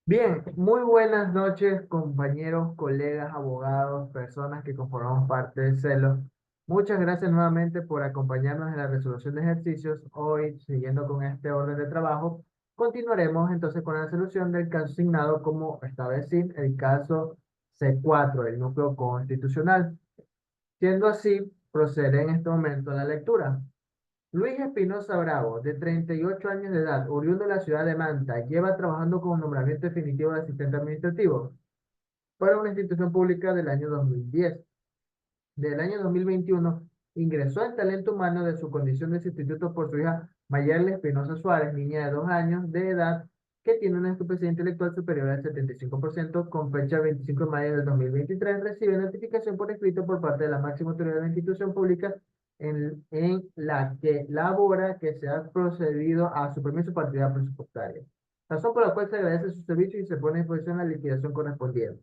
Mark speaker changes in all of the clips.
Speaker 1: Bien, muy buenas noches, compañeros, colegas, abogados, personas que conformamos parte del CELO. Muchas gracias nuevamente por acompañarnos en la resolución de ejercicios. Hoy, siguiendo con este orden de trabajo, continuaremos entonces con la resolución del caso asignado como esta vez sí, el caso C4, el núcleo constitucional. Siendo así, procederé en este momento a la lectura. Luis Espinosa Bravo, de 38 años de edad, oriundo de la ciudad de Manta, lleva trabajando como nombramiento definitivo de asistente administrativo para una institución pública del año 2010. Del año 2021, ingresó al talento humano de su condición de sustituto por su hija Mayerle Espinosa Suárez, niña de 2 años de edad, que tiene una discapacidad intelectual superior al 75%, con fecha 25 de mayo del 2023, recibe notificación por escrito por parte de la máxima autoridad de la institución pública en la que labora que se ha procedido a suprimir su partida presupuestaria. Razón por la cual se agradece su servicio y se pone a disposición la liquidación correspondiente.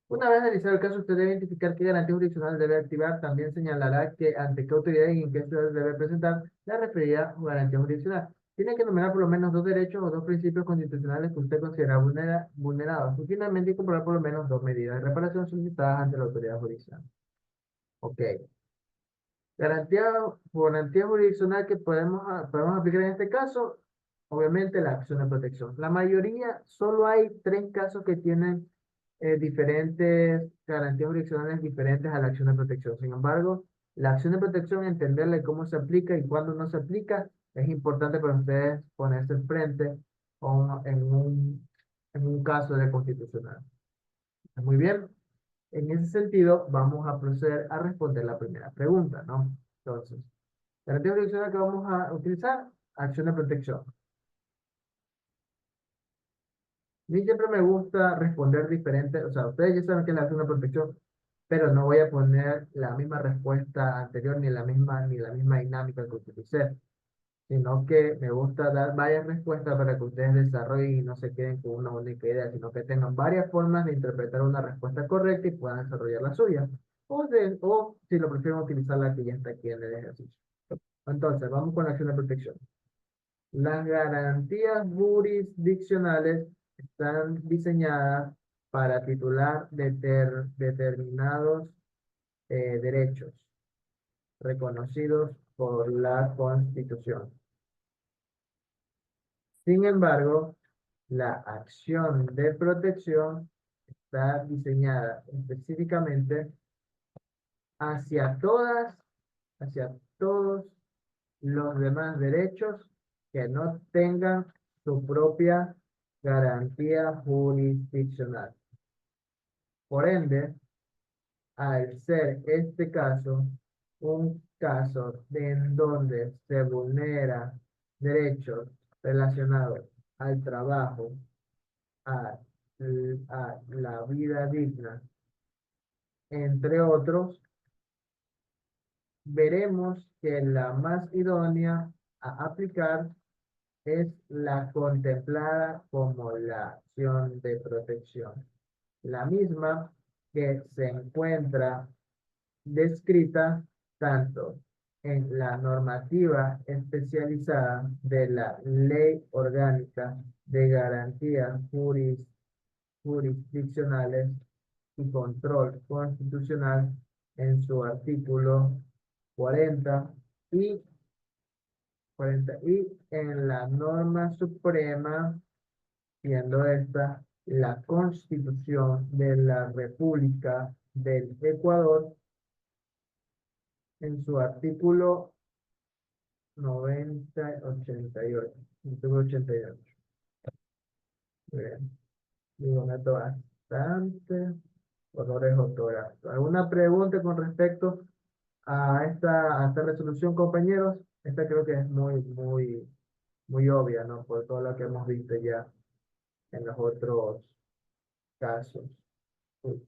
Speaker 1: Una vez analizado el caso, usted debe identificar qué garantía jurisdiccional debe activar. También señalará que ante qué autoridad y en qué ciudad debe presentar la referida garantía jurisdiccional. Tiene que enumerar por lo menos dos derechos o dos principios constitucionales que usted considera vulnerados. Y finalmente, hay que comprobar por lo menos dos medidas de reparación solicitadas ante la autoridad judicial. Ok. Garantía, garantía jurisdiccional que podemos aplicar en este caso, obviamente la acción de protección. La mayoría, solo hay tres casos que tienen diferentes garantías jurisdiccionales diferentes a la acción de protección. Sin embargo, la acción de protección, entenderle cómo se aplica y cuándo no se aplica, es importante para ustedes ponerse enfrente en un caso de constitucional. Muy bien. En ese sentido, vamos a proceder a responder la primera pregunta, ¿no? Entonces, garantía jurisdiccional que vamos a utilizar, acción de protección. A mí siempre me gusta responder diferente, o sea, ustedes ya saben que es la acción de protección, pero no voy a poner la misma respuesta anterior ni la misma dinámica que utilicé, sino que me gusta dar varias respuestas para que ustedes desarrollen y no se queden con una única idea, sino que tengan varias formas de interpretar una respuesta correcta y puedan desarrollar la suya. O si lo prefieren, utilizar la que ya está aquí en el ejercicio. Entonces, vamos con la acción de protección. Las garantías jurisdiccionales están diseñadas para titular determinados derechos reconocidos por la Constitución. Sin embargo, la acción de protección está diseñada específicamente hacia hacia todos los demás derechos que no tengan su propia garantía jurisdiccional. Por ende, al ser este caso un caso en donde se vulnera derechos relacionados al trabajo, a, a la vida digna, entre otros, veremos que la más idónea a aplicar es la contemplada como la acción de protección, la misma que se encuentra descrita tanto en la normativa especializada de la Ley Orgánica de Garantías Jurisdiccionales y Control Constitucional en su artículo 40 y 40 y en la norma suprema, siendo esta la Constitución de la República del Ecuador en su artículo 88. Artículo 88. Muy bien. Digo, meto bastante honores ortográficos. ¿Alguna pregunta con respecto a esta resolución, compañeros? Esta creo que es muy obvia, ¿no? Por todo lo que hemos visto ya en los otros casos. Uy,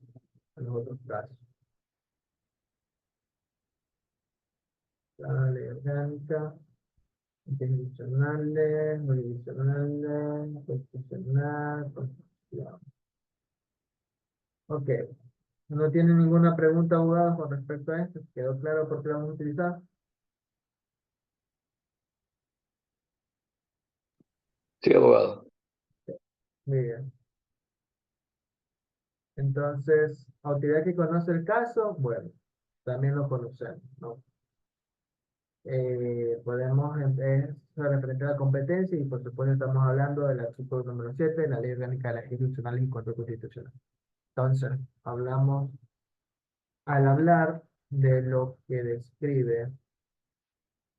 Speaker 1: en los otros casos. La ley orgánica, jurisdiccionales, constitucional, constitución. Ok. ¿No tiene ninguna pregunta, abogado, con respecto a esto? ¿Quedó claro por qué lo vamos a utilizar?
Speaker 2: Sí, abogado.
Speaker 1: Muy bien. Entonces, autoridad que conoce el caso, bueno, también lo conocemos, ¿no? Podemos es referente a la competencia y por supuesto estamos hablando del artículo número 7 de la Ley Orgánica de las Institucionales y Control Constitucional. Entonces, al hablar de lo que describe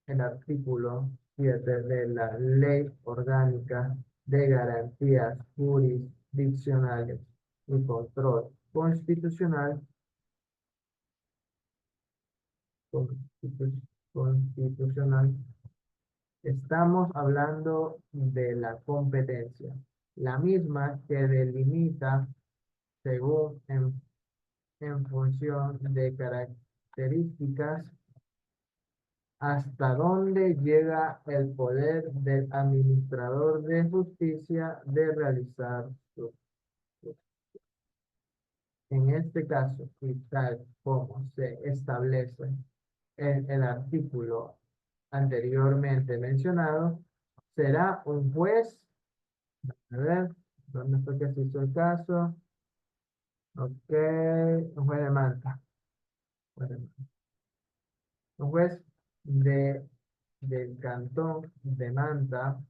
Speaker 1: el artículo 7 de la Ley Orgánica de Garantías Jurisdiccionales y Control Constitucional, constitu- constitucional, estamos hablando de la competencia, la misma que delimita según en función de características hasta dónde llega el poder del administrador de justicia de realizar su. En este caso, y tal como se establece en el artículo anteriormente mencionado, será un juez, a ver, ¿dónde fue que se hizo el caso? Ok, un juez de Manta. Bueno, un juez de, del cantón de Manta,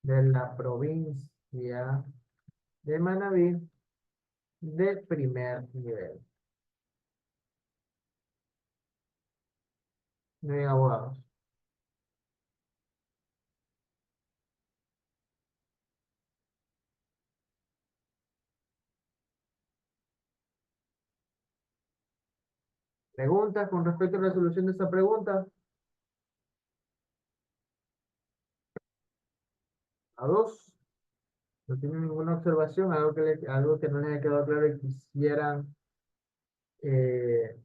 Speaker 1: de la provincia de Manabí, de primer nivel. Muy bien, abogados. ¿Preguntas con respecto a la resolución de esta pregunta? A dos. No tienen ninguna observación, algo que no les haya quedado claro y eh,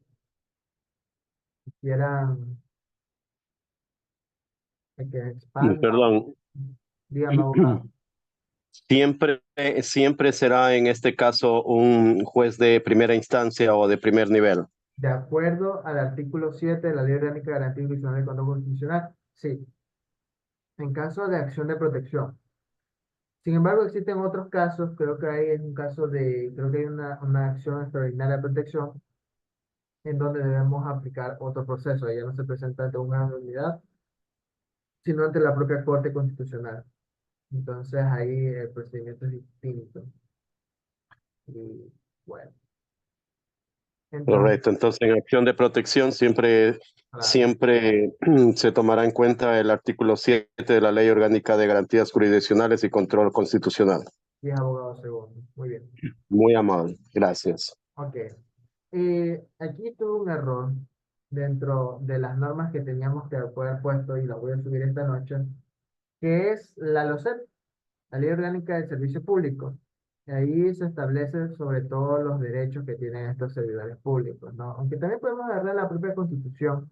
Speaker 1: quisieran que expanda.
Speaker 2: Perdón,
Speaker 1: Dígame, abogado.
Speaker 2: siempre será en este caso un juez de primera instancia o de primer nivel.
Speaker 1: De acuerdo al artículo 7 de la Ley Orgánica de Garantía Institucional y Control Constitucional, sí, en caso de acción de protección. Sin embargo, existen otros casos, creo que hay un caso creo que hay una acción extraordinaria de protección en donde debemos aplicar otro proceso. Ella no se presenta ante una unidad, sino ante la propia Corte Constitucional. Entonces ahí el procedimiento es distinto. Y bueno, entonces,
Speaker 2: Correcto. Entonces, en acción de protección
Speaker 1: claro,
Speaker 2: siempre se tomará en cuenta el artículo 7 de la Ley Orgánica de Garantías Jurisdiccionales y Control Constitucional.
Speaker 1: y es abogado segundo. Muy bien.
Speaker 2: Muy amable. Gracias.
Speaker 1: Ok. Aquí tuve un error dentro de las normas que teníamos que haber puesto y la voy a subir esta noche, que es la LOCEP, la Ley Orgánica del Servicio Público. Y ahí se establece sobre todo los derechos que tienen estos servidores públicos, ¿no? Aunque también podemos agarrar la propia Constitución,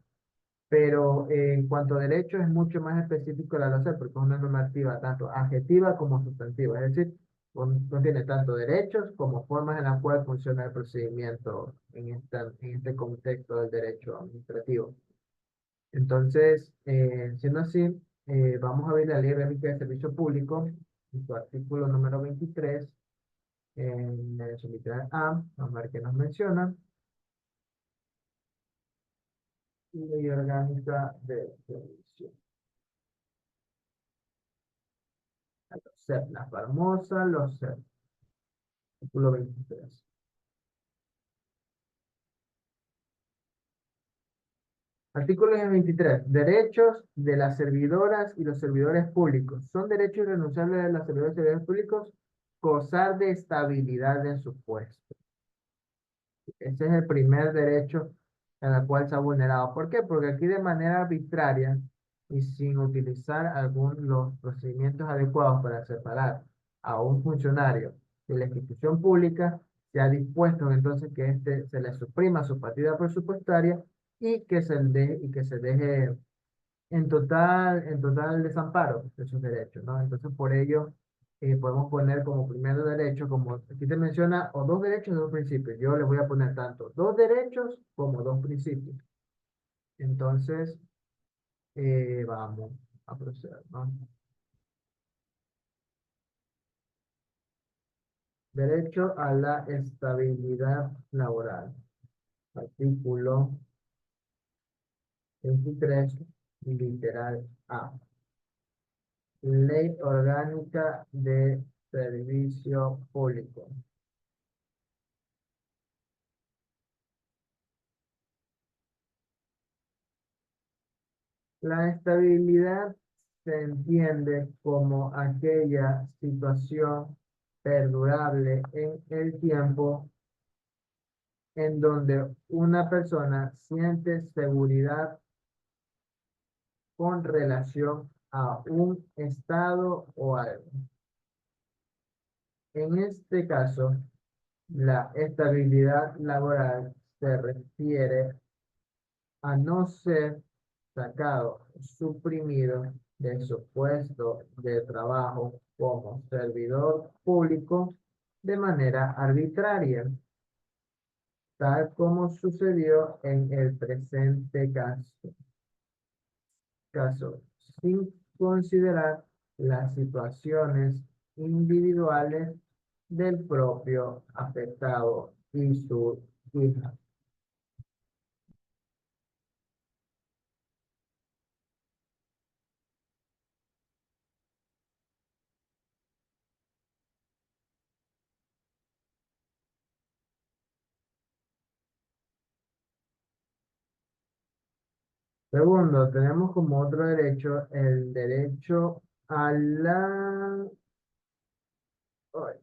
Speaker 1: pero en cuanto a derechos es mucho más específico la LOCEP porque es una normativa tanto adjetiva como sustantiva, es decir, contiene tanto derechos como formas en las cuales funciona el procedimiento en este contexto del derecho administrativo. Entonces, siendo así, vamos a ver la Ley Orgánica de Servicio Público, en su artículo número 23, en su literal A, vamos a ver qué nos menciona. Ley Orgánica de Servicio. Los CEP, la famosa, los CEP, artículo 23. Artículo 23. Derechos de las servidoras y los servidores públicos. Son derechos irrenunciables de las servidoras y servidores públicos gozar de estabilidad en su puesto. Ese es el primer derecho en el cual se ha vulnerado. ¿Por qué? Porque aquí de manera arbitraria y sin utilizar los procedimientos adecuados para separar a un funcionario de la institución pública, se ha dispuesto entonces que se le suprima su partida presupuestaria y que se deje en total desamparo de sus derechos, ¿no? Entonces, por ello, podemos poner como primer derecho, como aquí te menciona, o dos derechos o dos principios. Yo le voy a poner tanto dos derechos como dos principios. Entonces, vamos a proceder, ¿no? Derecho a la estabilidad laboral. Artículo 23, literal A. Ley Orgánica de Servicio Público. La estabilidad se entiende como aquella situación perdurable en el tiempo en donde una persona siente seguridad con relación a un estado o algo. En este caso, la estabilidad laboral se refiere a no ser sacado, suprimido de su puesto de trabajo como servidor público de manera arbitraria, tal como sucedió en el presente caso, sin considerar las situaciones individuales del propio afectado y su hija. Segundo, tenemos como otro derecho el derecho a la... ay,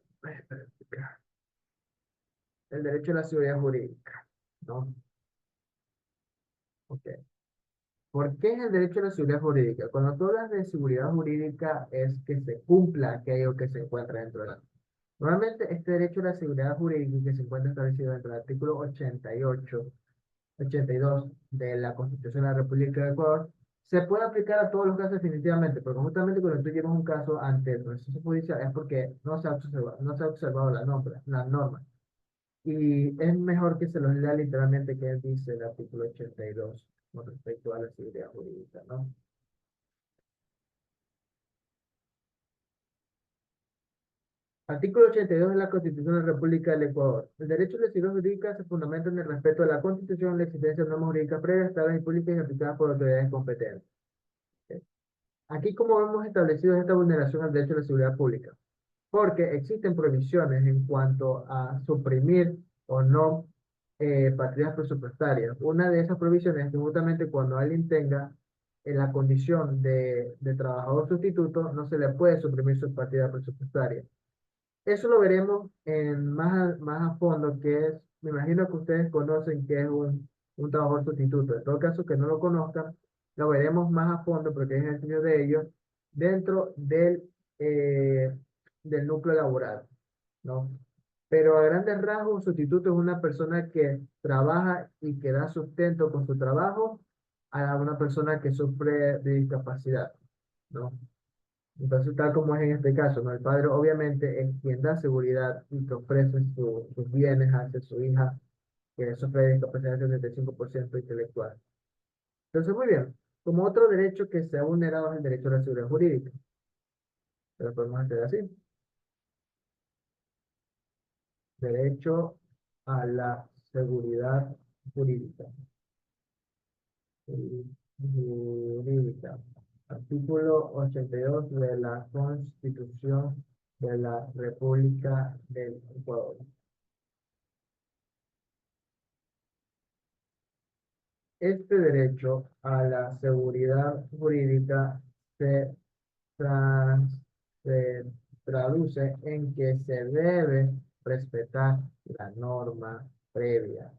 Speaker 1: espera, el derecho a la seguridad jurídica, ¿no? Ok. ¿Por qué es el derecho a la seguridad jurídica? Cuando tú hablas de seguridad jurídica es que se cumpla aquello que se encuentra dentro de la... Normalmente este derecho a la seguridad jurídica que se encuentra establecido dentro del artículo 82 de la Constitución de la República de Ecuador, se puede aplicar a todos los casos definitivamente, porque justamente cuando tú llevas un caso ante el proceso judicial es porque no se ha observado la norma. Y es mejor que se los lea literalmente que dice el artículo 82 con respecto a la seguridad jurídica, ¿no? Artículo 82 de la Constitución de la República del Ecuador. El derecho a la seguridad jurídica se fundamenta en el respeto a la Constitución, la existencia de normas jurídicas previas, estables y públicas y aplicadas por autoridades competentes. ¿Ok? Aquí, como hemos establecido esta vulneración al derecho a la seguridad pública, porque existen prohibiciones en cuanto a suprimir o no partidas presupuestarias. Una de esas prohibiciones es que justamente cuando alguien tenga en la condición de trabajador sustituto, no se le puede suprimir su partida presupuestaria. Eso lo veremos más a fondo, que es, me imagino que ustedes conocen que es un trabajador sustituto. En todo caso, que no lo conozcan, lo veremos más a fondo porque hay ejercicio de ellos dentro eh, del núcleo laboral, ¿no? Pero a grandes rasgos, un sustituto es una persona que trabaja y que da sustento con su trabajo a una persona que sufre de discapacidad, ¿no? Entonces, tal como es en este caso, ¿no? El padre obviamente es quien da seguridad y que ofrece sus bienes hacia su hija que sufre de discapacidad del 75% intelectual. Entonces, muy bien. Como otro derecho que se ha vulnerado es el derecho a la seguridad jurídica. Pero podemos hacer así. Derecho a la seguridad jurídica. Jurídica. Artículo 82 de la Constitución de la República del Ecuador. Este derecho a la seguridad jurídica se, trans- se traduce en que se debe respetar la norma previa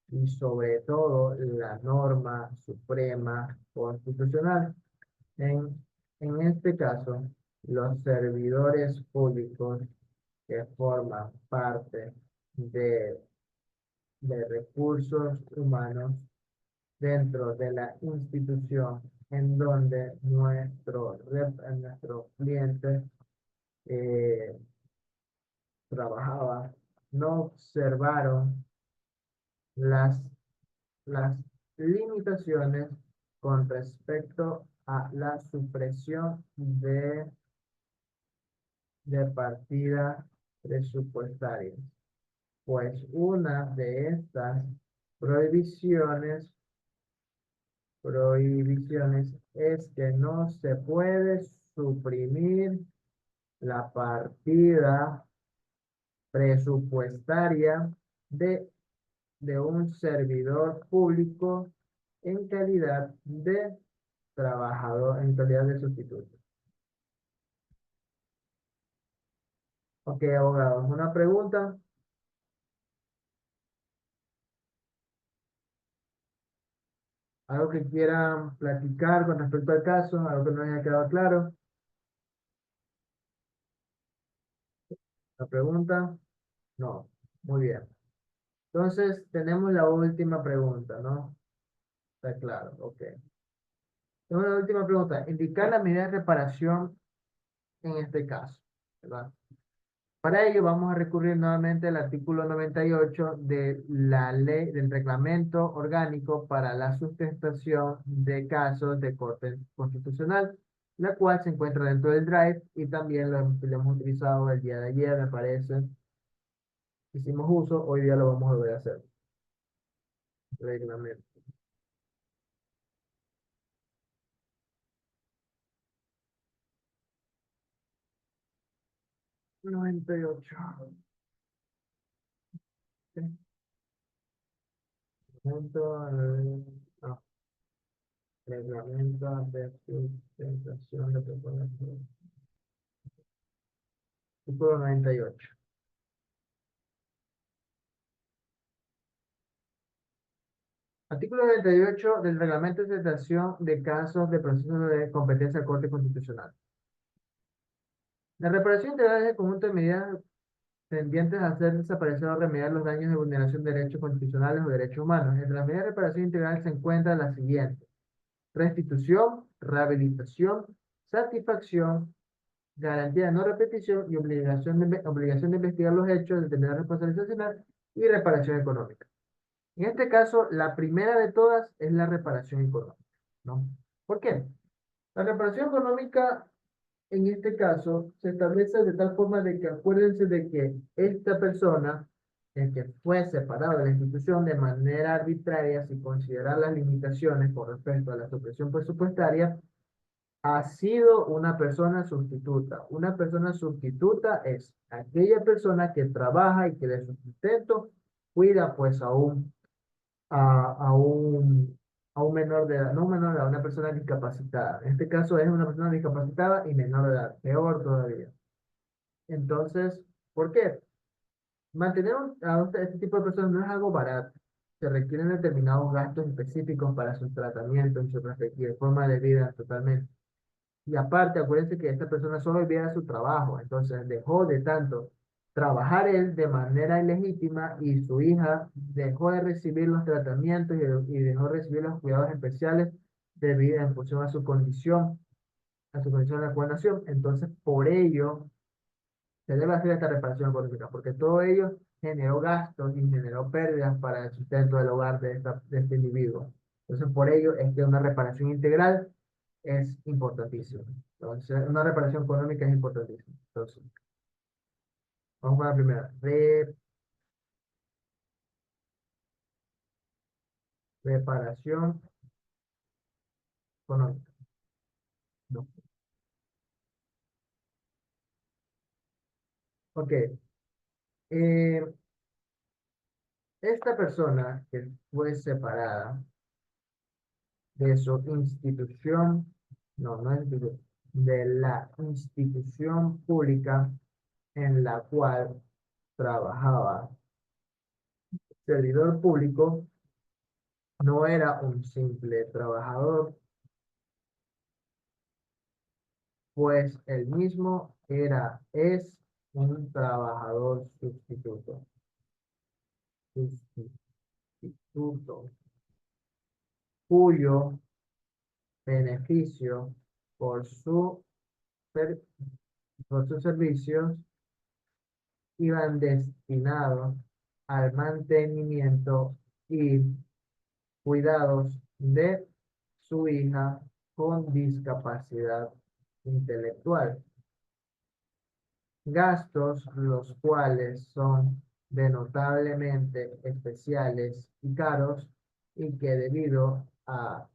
Speaker 1: y sobre todo la norma suprema constitucional. En, en este caso, los servidores públicos que forman parte de, de recursos humanos dentro de la institución en donde nuestro cliente eh, trabajaba, no observaron las, las limitaciones con respecto a la supresión de partida presupuestarias. Pues una de estas prohibiciones, es que no se puede suprimir la partida presupuestaria de, de un servidor público en calidad de trabajador, en calidad de sustituto. Ok, abogados, una pregunta. ¿Algo que quieran platicar con respecto al caso? ¿Algo que no les haya quedado claro? ¿La pregunta? No. Muy bien. Entonces, tenemos la última pregunta, ¿no? Está claro, ok. Tenemos la última pregunta. Indicar la medida de reparación en este caso, ¿verdad? Para ello vamos a recurrir nuevamente al artículo 98 de la ley del reglamento orgánico para la sustentación de casos de corte constitucional, la cual se encuentra dentro del Drive y también lo hemos utilizado el día de ayer, me parece. Hicimos uso, hoy día lo vamos a volver a hacer. Reglamento. Noventa y ocho. Sí. No, reglamento de sustentación de personas. Artículo 98. Artículo 98 del Reglamento de Presentación de Casos de Procesos de Competencia del Corte Constitucional. La reparación integral es el conjunto de medidas tendientes a hacer desaparecer o remediar los daños de vulneración de derechos constitucionales o derechos humanos. Entre las medidas de reparación integral se encuentran las siguientes: restitución, rehabilitación, satisfacción, garantía de no repetición y obligación de investigar los hechos, determinar responsabilidad sancional y reparación económica. En este caso, la primera de todas es la reparación económica, ¿no? ¿Por qué? La reparación económica, en este caso, se establece de tal forma de que acuérdense de que esta persona, el que fue separado de la institución de manera arbitraria, sin considerar las limitaciones con respecto a la supresión presupuestaria, ha sido una persona sustituta. Una persona sustituta es aquella persona que trabaja y que de su sustento cuida pues a un menor de edad, no un menor de edad, una persona discapacitada. En este caso es una persona discapacitada y menor de edad, peor todavía. Entonces, ¿por qué? Mantener este tipo de personas no es algo barato. Se requieren determinados gastos específicos para su tratamiento en su respectiva forma de vida totalmente. Y aparte, acuérdense que esta persona solo vivía su trabajo, entonces dejó de tanto trabajar él de manera ilegítima y su hija dejó de recibir los tratamientos y dejó de recibir los cuidados especiales debido en función a su condición de la cual nació. Entonces, por ello, se debe hacer esta reparación económica, porque todo ello generó gastos y generó pérdidas para el sustento del hogar de este individuo. Entonces, por ello es que una reparación integral es importantísima. Entonces, una reparación económica es importantísima. Entonces, vamos con la primera. Reparación económica. No. Ok. Eh, esta persona que fue separada de su institución, no es institución, de la institución pública en la cual trabajaba, servidor público, no era un simple trabajador, pues el mismo es un trabajador sustituto, sustituto, cuyo beneficio por ser- por sus servicios iban destinados al mantenimiento y cuidados de su hija con discapacidad intelectual. gastos los cuales son denotablemente especiales y caros y que debido a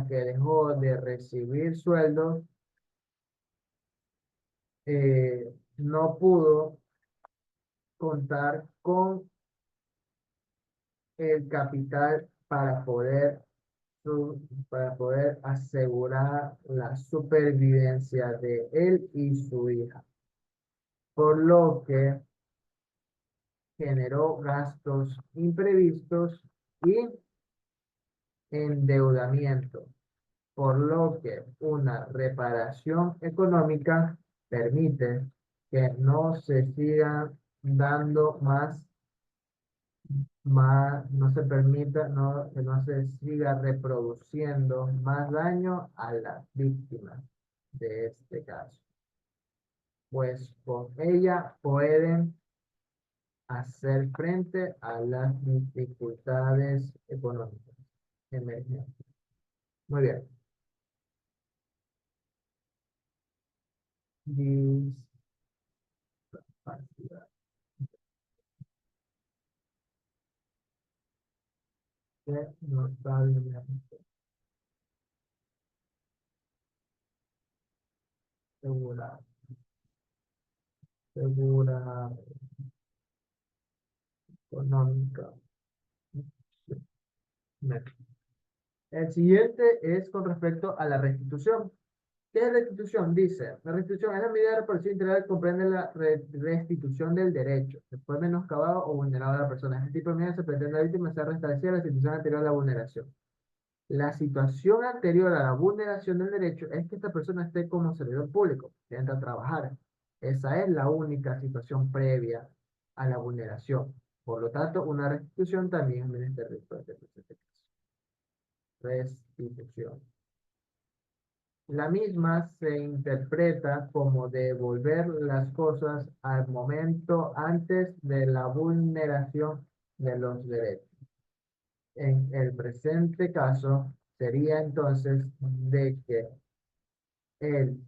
Speaker 1: que dejó de recibir sueldos, no pudo contar con el capital para poder asegurar la supervivencia de él y su hija, por lo que generó gastos imprevistos y endeudamiento, por lo que una reparación económica permite que no se sigan dando no se permita, que no se siga reproduciendo más daño a las víctimas de este caso, pues con ella pueden hacer frente a las dificultades económicas emergentes. Muy bien. Discapacidad. Notablemente segura, segura, económica. El siguiente es con respecto a la restitución. ¿Qué es restitución? Dice, la restitución es la medida de reparación integral que comprende la restitución del derecho, después menoscabado o vulnerado de la persona. Este tipo de medida se pretende a la víctima sea restablecida la situación anterior a la vulneración. La situación anterior a la vulneración del derecho es que esta persona esté como servidor público, que entra a trabajar. Esa es la única situación previa a la vulneración. Por lo tanto, una restitución también es menester de restitución. La misma se interpreta como devolver las cosas al momento antes de la vulneración de los derechos. En el presente caso, sería entonces de que el,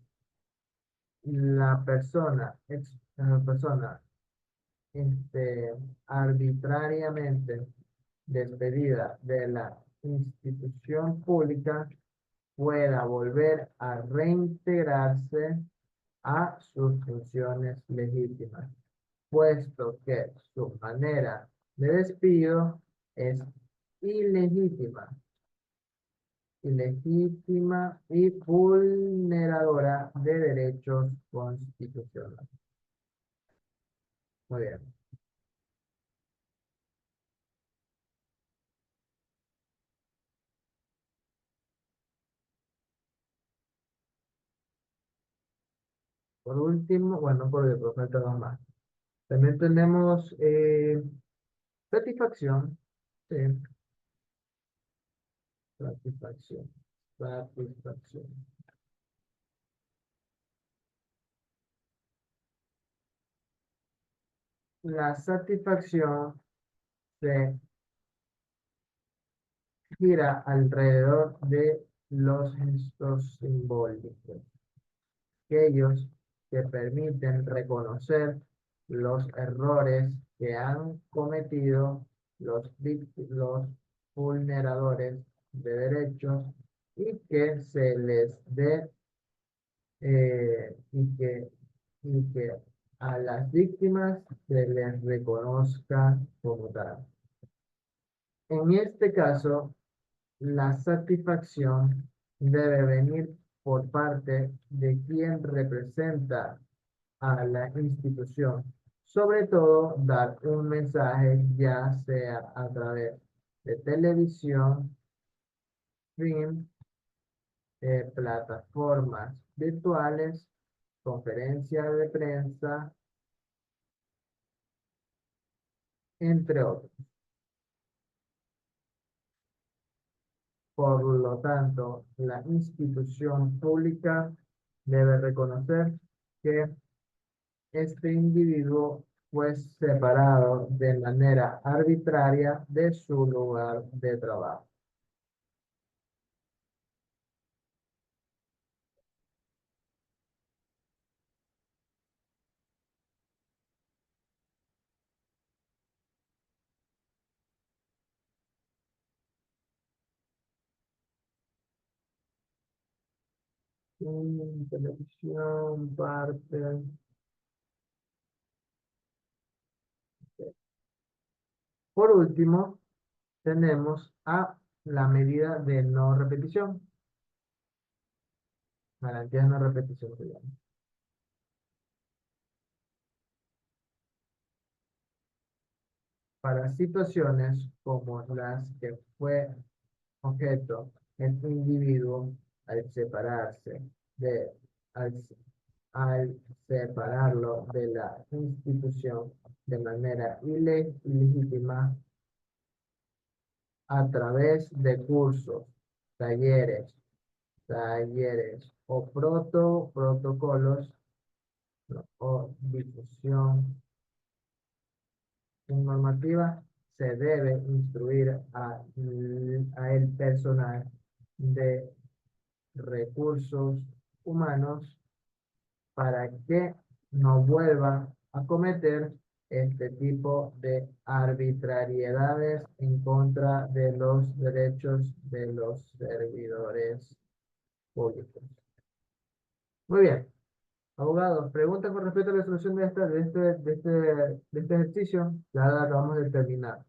Speaker 1: la persona arbitrariamente despedida de la institución pública pueda volver a reintegrarse a sus funciones legítimas, puesto que su manera de despido es ilegítima, ilegítima y vulneradora de derechos constitucionales. Muy bien. Por último, bueno, por ejemplo, falta dos más. También tenemos satisfacción. Sí, satisfacción. Satisfacción. La satisfacción se gira alrededor de los gestos simbólicos, aquellos que permiten reconocer los errores que han cometido los vulneradores de derechos y que se les dé y que a las víctimas se les reconozca como tal. En este caso, la satisfacción debe venir por parte de quien representa a la institución. Sobre todo, dar un mensaje, ya sea a través de televisión, film, plataformas virtuales, conferencias de prensa, entre otros. Por lo tanto, la institución pública debe reconocer que este individuo fue separado de manera arbitraria de su lugar de trabajo. Televisión, parte. Por último, tenemos a la medida de no repetición. Garantía de no repetición se llama. Para situaciones como las que fue objeto el individuo al separarse de, al, al separarlo de la institución de manera ilegítima a través de cursos, talleres, o protocolos, ¿no? O difusión normativa, se debe instruir a el personal de recursos humanos para que no vuelva a cometer este tipo de arbitrariedades en contra de los derechos de los servidores públicos. Muy bien, abogados, preguntas con respecto a la solución de este ejercicio. Ya la acabamos de terminar.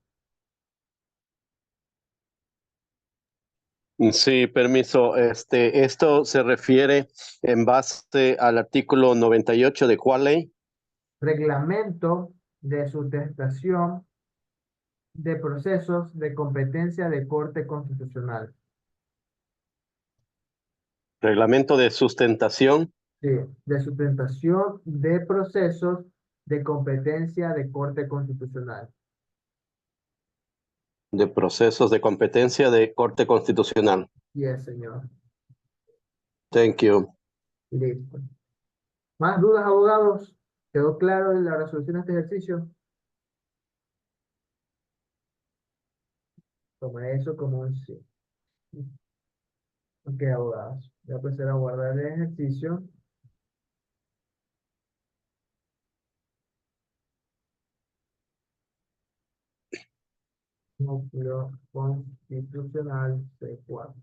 Speaker 2: Sí, permiso. Esto se refiere en base al artículo 98 de ¿cuál ley?
Speaker 1: Reglamento de sustentación de procesos de competencia de Corte Constitucional.
Speaker 2: Reglamento de sustentación
Speaker 1: Sí, de sustentación de procesos de competencia de Corte Constitucional.
Speaker 2: de procesos de competencia de Corte Constitucional.
Speaker 1: Yes, señor.
Speaker 2: Thank you.
Speaker 1: Listo. ¿Más dudas, abogados? ¿Quedó claro la resolución de este ejercicio? Toma eso como un sí. Ok, abogados. Voy a empezar a guardar el ejercicio. Núcleo constitucional C4.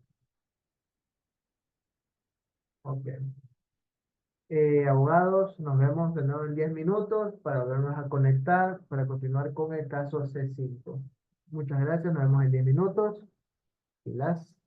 Speaker 1: Ok. Abogados, nos vemos de nuevo en 10 minutos para volvernos a conectar para continuar con el caso C5. Muchas gracias, nos vemos en 10 minutos. Pilas.